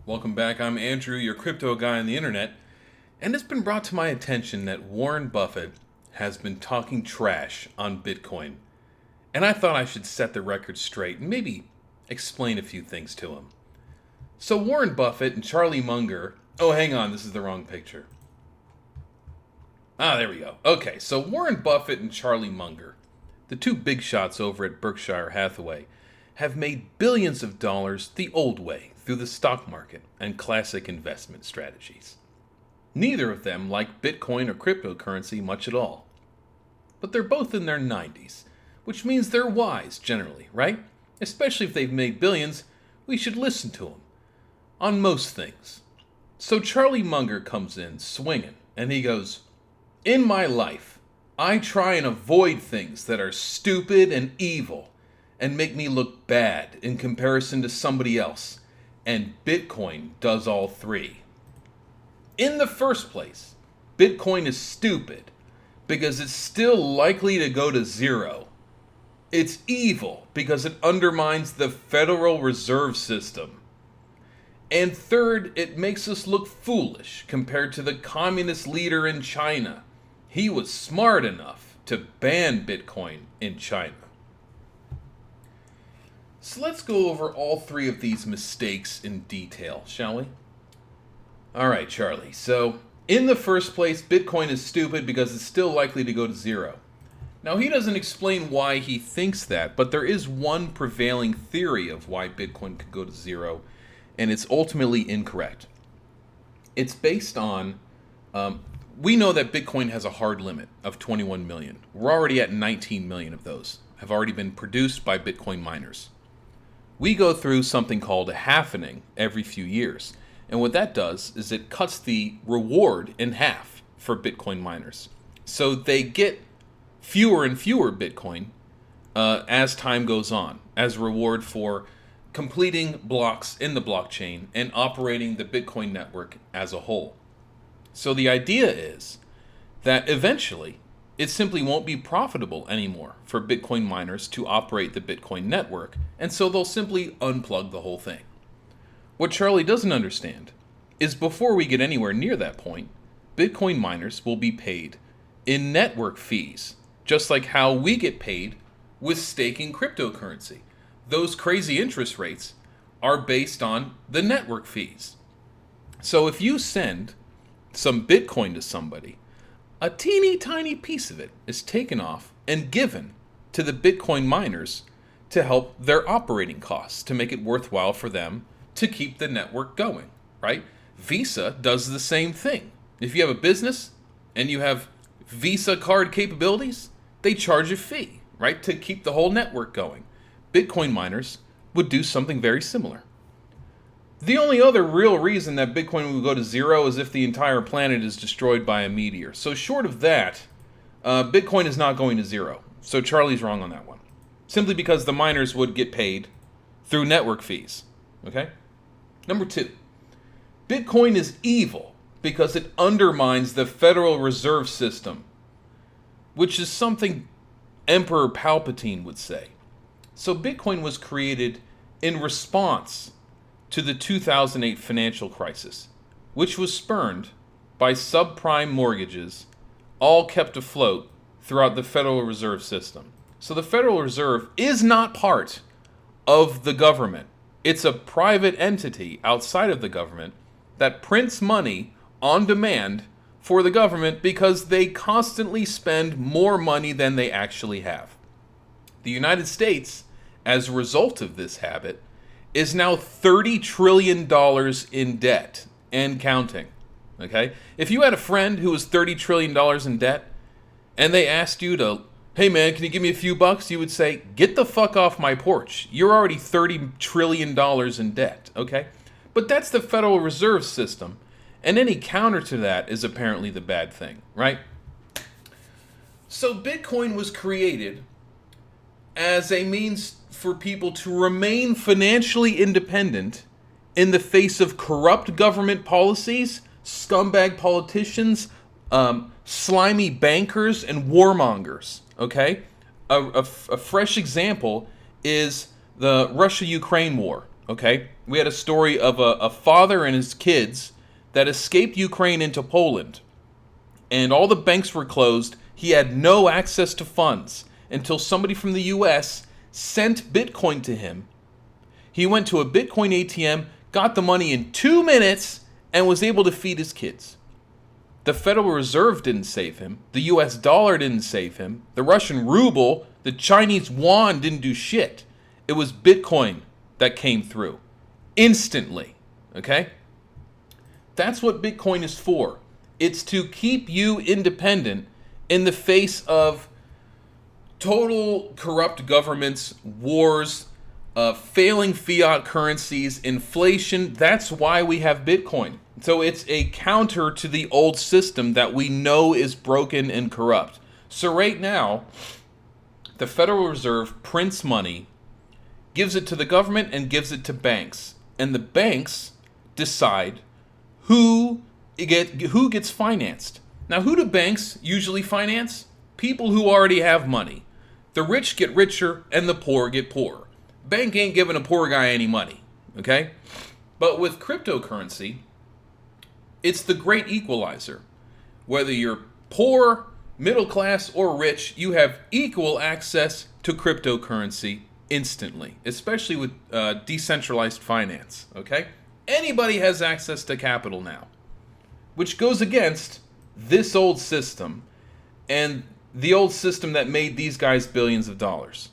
Welcome back. I'm Andrew, your crypto guy on the internet, and it's been brought to my attention that Warren Buffett has been talking trash on Bitcoin. And I thought I should set the record straight and maybe explain a few things to him. So Warren Buffett and Charlie Munger, oh, hang on, this is the wrong picture. There we go. Okay, so Warren Buffett and Charlie Munger, the two big shots over at Berkshire Hathaway, have made billions of dollars the old way through the stock market and classic investment strategies. Neither of them like Bitcoin or cryptocurrency much at all. But they're both in their 90s, which means they're wise generally, right? Especially if they've made billions, we should listen to them on most things. So Charlie Munger comes in swinging, and he goes, "In my life, I try and avoid things that are stupid and evil and make me look bad in comparison to somebody else. And Bitcoin does all three. In the first place, Bitcoin is stupid because it's still likely to go to zero. It's evil because it undermines the Federal Reserve System. And third, it makes us look foolish compared to the communist leader in China. He was smart enough to ban Bitcoin in China." So let's go over all three of these mistakes in detail, shall we? All right, Charlie. So, in the first place, Bitcoin is stupid because it's still likely to go to zero. Now, he doesn't explain why he thinks that, but there is one prevailing theory of why Bitcoin could go to zero, and it's ultimately incorrect. It's based on, we know that Bitcoin has a hard limit of 21 million. We're already at 19 million of those, have already been produced by Bitcoin miners. We go through something called a halvening every few years. And what that does is it cuts the reward in half for Bitcoin miners. So they get fewer and fewer Bitcoin as time goes on, as reward for completing blocks in the blockchain and operating the Bitcoin network as a whole. So the idea is that eventually it simply won't be profitable anymore for Bitcoin miners to operate the Bitcoin network, and so they'll simply unplug the whole thing. What Charlie doesn't understand is before we get anywhere near that point, Bitcoin miners will be paid in network fees, just like how we get paid with staking cryptocurrency. Those crazy interest rates are based on the network fees. So if you send some Bitcoin to somebody, a teeny tiny piece of it is taken off and given to the Bitcoin miners to help their operating costs, to make it worthwhile for them to keep the network going, right? Visa does the same thing. If you have a business and you have Visa card capabilities, they charge a fee, right, to keep the whole network going. Bitcoin miners would do something very similar. The only other real reason that Bitcoin will go to zero is if the entire planet is destroyed by a meteor. So short of that, Bitcoin is not going to zero. So Charlie's wrong on that one. Simply because the miners would get paid through network fees. Okay? Number two, Bitcoin is evil because it undermines the Federal Reserve System, which is something Emperor Palpatine would say. So Bitcoin was created in response to the 2008 financial crisis, which was spurned by subprime mortgages, all kept afloat throughout the Federal Reserve System. So the Federal Reserve is not part of the government. It's a private entity outside of the government that prints money on demand for the government because they constantly spend more money than they actually have. The United States, as a result of this habit, is now $30 trillion in debt and counting. Okay? If you had a friend who was $30 trillion in debt and they asked you to, "Hey man, can you give me a few bucks?" you would say, "Get the fuck off my porch. You're already $30 trillion in debt." Okay? But that's the Federal Reserve System, and any counter to that is apparently the bad thing, right? So Bitcoin was created as a means for people to remain financially independent in the face of corrupt government policies, scumbag politicians, slimy bankers, and warmongers. Okay? A fresh example is the Russia-Ukraine war. Okay? We had a story of a father and his kids that escaped Ukraine into Poland. And all the banks were closed. He had no access to funds until somebody from the US sent Bitcoin to him. He went to a Bitcoin ATM, got the money in 2 minutes, and was able to feed his kids. The Federal Reserve didn't save him. The US dollar didn't save him. The Russian ruble, the Chinese yuan didn't do shit. It was Bitcoin that came through. Instantly. Okay? That's what Bitcoin is for. It's to keep you independent in the face of total corrupt governments, wars, failing fiat currencies, inflation. That's why we have Bitcoin. So it's a counter to the old system that we know is broken and corrupt. So right now, the Federal Reserve prints money, gives it to the government, and gives it to banks. And the banks decide who gets financed. Now, who do banks usually finance? People who already have money. The rich get richer and the poor get poorer. Bank ain't giving a poor guy any money, okay? But with cryptocurrency, it's the great equalizer. Whether you're poor, middle class, or rich, you have equal access to cryptocurrency instantly, especially with decentralized finance, okay? Anybody has access to capital now, which goes against this old system and the old system that made these guys billions of dollars.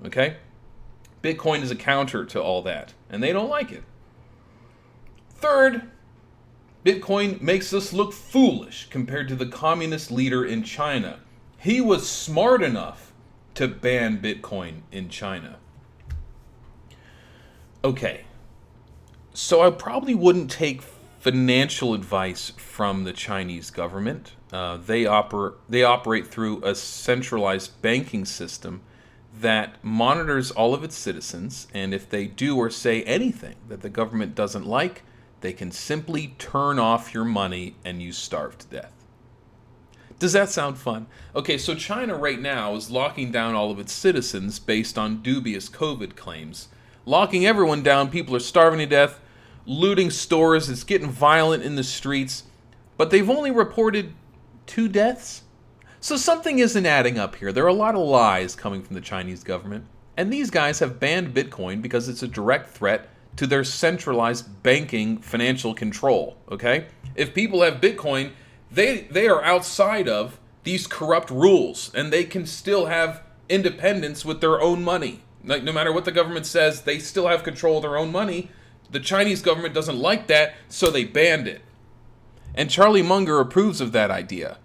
Okay? Bitcoin is a counter to all that, and they don't like it. Third, Bitcoin makes us look foolish compared to the communist leader in China. He was smart enough to ban Bitcoin in China. Okay, so I probably wouldn't take financial advice from the Chinese government. They operate through a centralized banking system that monitors all of its citizens, and if they do or say anything that the government doesn't like, they can simply turn off your money and you starve to death. Does that sound fun? Okay, so China right now is locking down all of its citizens based on dubious COVID claims. Locking everyone down, people are starving to death, looting stores, it's getting violent in the streets, but they've only reported 2 deaths. So something isn't adding up here. There are a lot of lies coming from the Chinese government, and these guys have banned Bitcoin because it's a direct threat to their centralized banking financial control, okay? If people have Bitcoin, they are outside of these corrupt rules, and they can still have independence with their own money. Like, no matter what the government says, they still have control of their own money. The Chinese government doesn't like that, so they banned it. And Charlie Munger approves of that idea.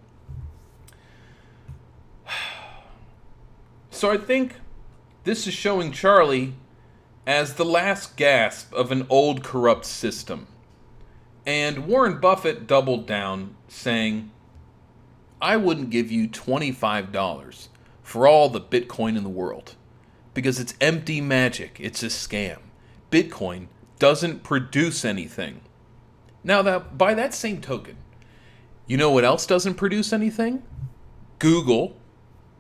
So I think this is showing Charlie as the last gasp of an old corrupt system. And Warren Buffett doubled down, saying, I wouldn't give you $25 for all the Bitcoin in the world, because it's empty magic, it's a scam. Bitcoin doesn't produce anything. Now, by that same token, you know what else doesn't produce anything? Google,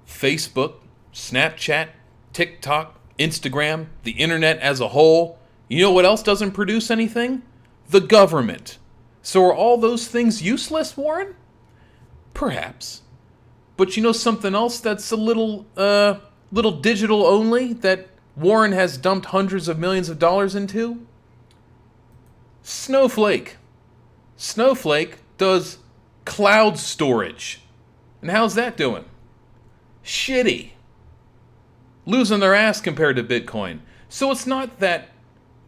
Facebook, Snapchat, TikTok, Instagram, the internet as a whole. You know what else doesn't produce anything? The government. So are all those things useless, Warren? Perhaps. But you know something else that's a little digital only that Warren has dumped hundreds of millions of dollars into? Snowflake. Snowflake does cloud storage. And how's that doing? Shitty. Losing their ass compared to Bitcoin. So it's not that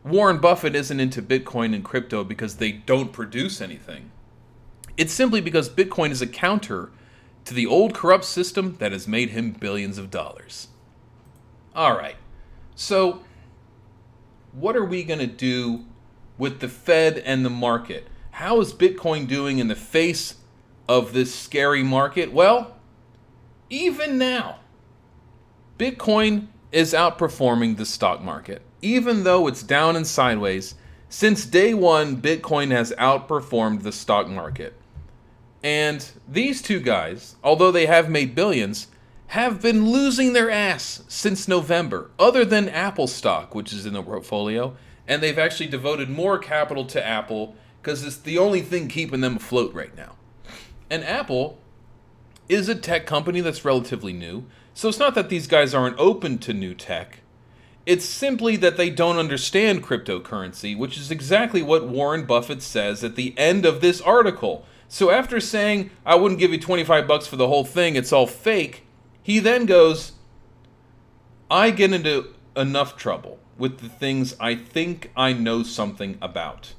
Warren Buffett isn't into Bitcoin and crypto because they don't produce anything. It's simply because Bitcoin is a counter to the old corrupt system that has made him billions of dollars. All right. So what are we going to do with the Fed and the market? How is Bitcoin doing in the face of this scary market? Well, even now, Bitcoin is outperforming the stock market. Even though it's down and sideways, since day one, Bitcoin has outperformed the stock market. And these two guys, although they have made billions, have been losing their ass since November, other than Apple stock, which is in the portfolio. And they've actually devoted more capital to Apple because it's the only thing keeping them afloat right now. And Apple is a tech company that's relatively new. So it's not that these guys aren't open to new tech. It's simply that they don't understand cryptocurrency, which is exactly what Warren Buffett says at the end of this article. So after saying, I wouldn't give you $25 for the whole thing, it's all fake, he then goes, I get into enough trouble with the things I think I know something about.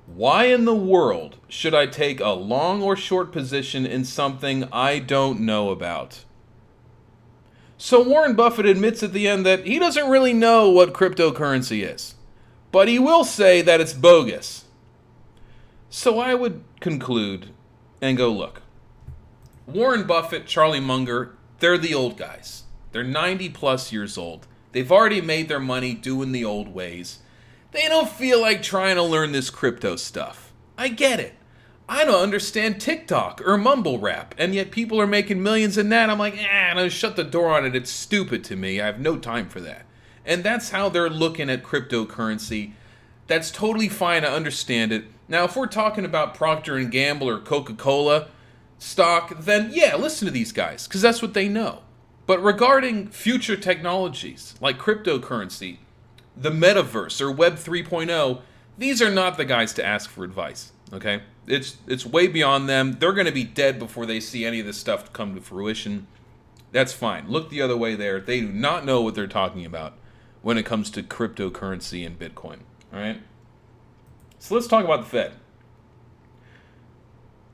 Why in the world should I take a long or short position in something I don't know about? So Warren Buffett admits at the end that he doesn't really know what cryptocurrency is, but he will say that it's bogus. So I would conclude and go, look, Warren Buffett, Charlie Munger, they're the old guys. They're 90 plus years old. They've already made their money doing the old ways. They don't feel like trying to learn this crypto stuff. I get it. I don't understand TikTok or mumble rap, and yet people are making millions in that. I'm like, no, shut the door on it. It's stupid to me. I have no time for that. And that's how they're looking at cryptocurrency. That's totally fine. I understand it. Now, if we're talking about Procter & Gamble or Coca-Cola stock, then yeah, listen to these guys, because that's what they know. But regarding future technologies like cryptocurrency, the metaverse, or Web 3.0, these are not the guys to ask for advice, okay? It's way beyond them. They're going to be dead before they see any of this stuff come to fruition. That's fine. Look the other way there. They do not know what they're talking about when it comes to cryptocurrency and Bitcoin, all right? So let's talk about the Fed.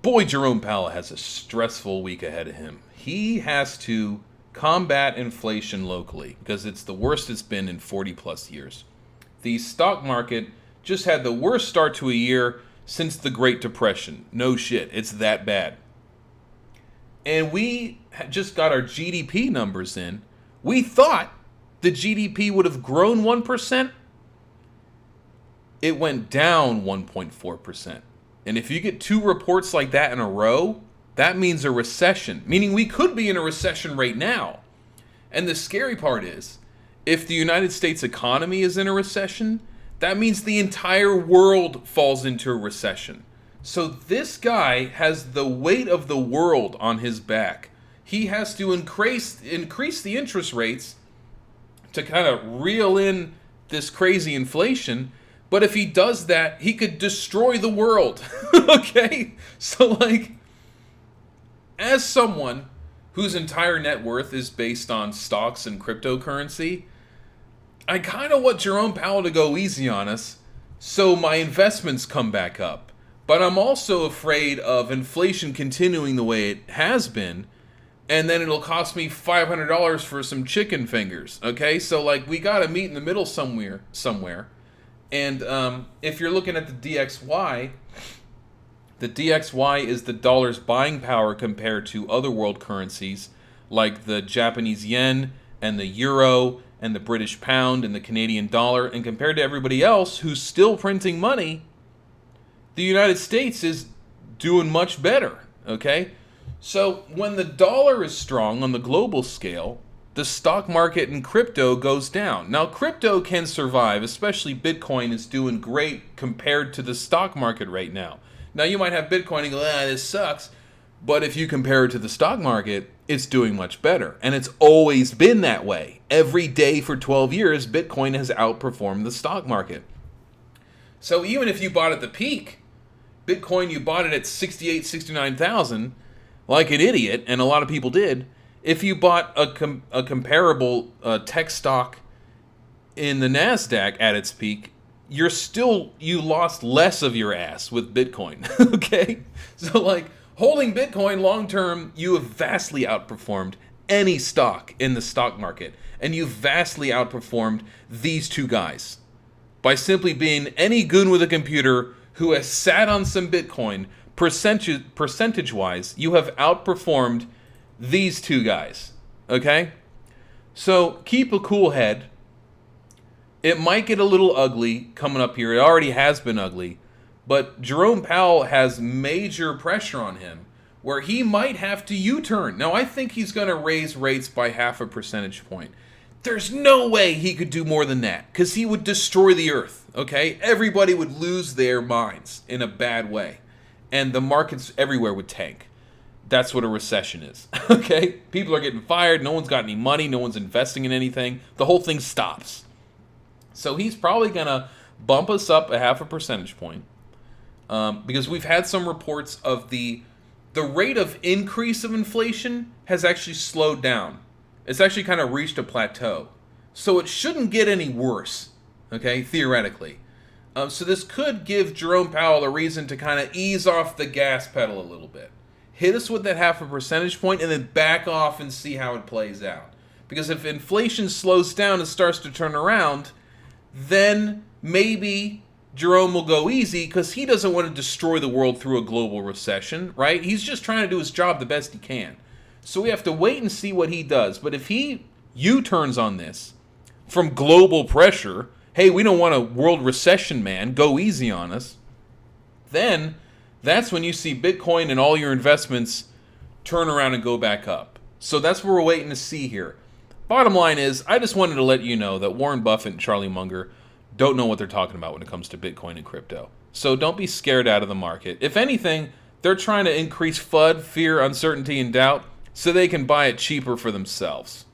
Boy, Jerome Powell has a stressful week ahead of him. He has to combat inflation locally because it's the worst it's been in 40 plus years. The stock market just had the worst start to a year since the Great Depression. No shit, it's that bad. And we just got our GDP numbers in. We thought the GDP would have grown 1%. It went down 1.4%. And if you get two reports like that in a row, that means a recession, meaning we could be in a recession right now. And the scary part is, if the United States economy is in a recession, that means the entire world falls into a recession. So this guy has the weight of the world on his back. He has to increase the interest rates to kind of reel in this crazy inflation. But if he does that, he could destroy the world. Okay? So like, as someone whose entire net worth is based on stocks and cryptocurrency, I kind of want Jerome Powell to go easy on us so my investments come back up. But I'm also afraid of inflation continuing the way it has been, and then it'll cost me $500 for some chicken fingers. Okay? So like, we got to meet in the middle somewhere. And if you're looking at the DXY is the dollar's buying power compared to other world currencies like the Japanese yen and the euro and the British pound and the Canadian dollar. And compared to everybody else who's still printing money, the United States is doing much better, okay? So when the dollar is strong on the global scale, the stock market and crypto goes down. Now, crypto can survive, especially Bitcoin is doing great compared to the stock market right now. Now, you might have Bitcoin and go, this sucks. But if you compare it to the stock market, it's doing much better. And it's always been that way. Every day for 12 years, Bitcoin has outperformed the stock market. So even if you bought at the peak, Bitcoin, you bought it at 68, 69,000, like an idiot, and a lot of people did. If you bought a comparable tech stock in the NASDAQ at its peak, you lost less of your ass with Bitcoin, okay? So like, holding Bitcoin long term, you have vastly outperformed any stock in the stock market. And you've vastly outperformed these two guys. By simply being any goon with a computer who has sat on some Bitcoin, percentage-wise, you have outperformed these two guys, okay? So keep a cool head. It might get a little ugly coming up here. It already has been ugly. But Jerome Powell has major pressure on him where he might have to U-turn. Now, I think he's going to raise rates by 0.5 percentage point. There's no way he could do more than that, because he would destroy the earth, okay? Everybody would lose their minds in a bad way, and the markets everywhere would tank. That's what a recession is, okay? People are getting fired, no one's got any money, no one's investing in anything. The whole thing stops. So he's probably going to bump us up a 0.5 percentage point, because we've had some reports of the rate of increase of inflation has actually slowed down. It's actually kind of reached a plateau. So it shouldn't get any worse, okay, theoretically. So this could give Jerome Powell a reason to kind of ease off the gas pedal a little bit. Hit us with that 0.5 percentage point and then back off and see how it plays out. Because if inflation slows down and starts to turn around, then maybe Jerome will go easy because he doesn't want to destroy the world through a global recession, right? He's just trying to do his job the best he can. So we have to wait and see what he does. But if he U-turns on this from global pressure, hey, we don't want a world recession, man, go easy on us, then that's when you see Bitcoin and all your investments turn around and go back up. So that's what we're waiting to see here. Bottom line is, I just wanted to let you know that Warren Buffett and Charlie Munger don't know what they're talking about when it comes to Bitcoin and crypto. So don't be scared out of the market. If anything, they're trying to increase FUD, fear, uncertainty, and doubt, so they can buy it cheaper for themselves.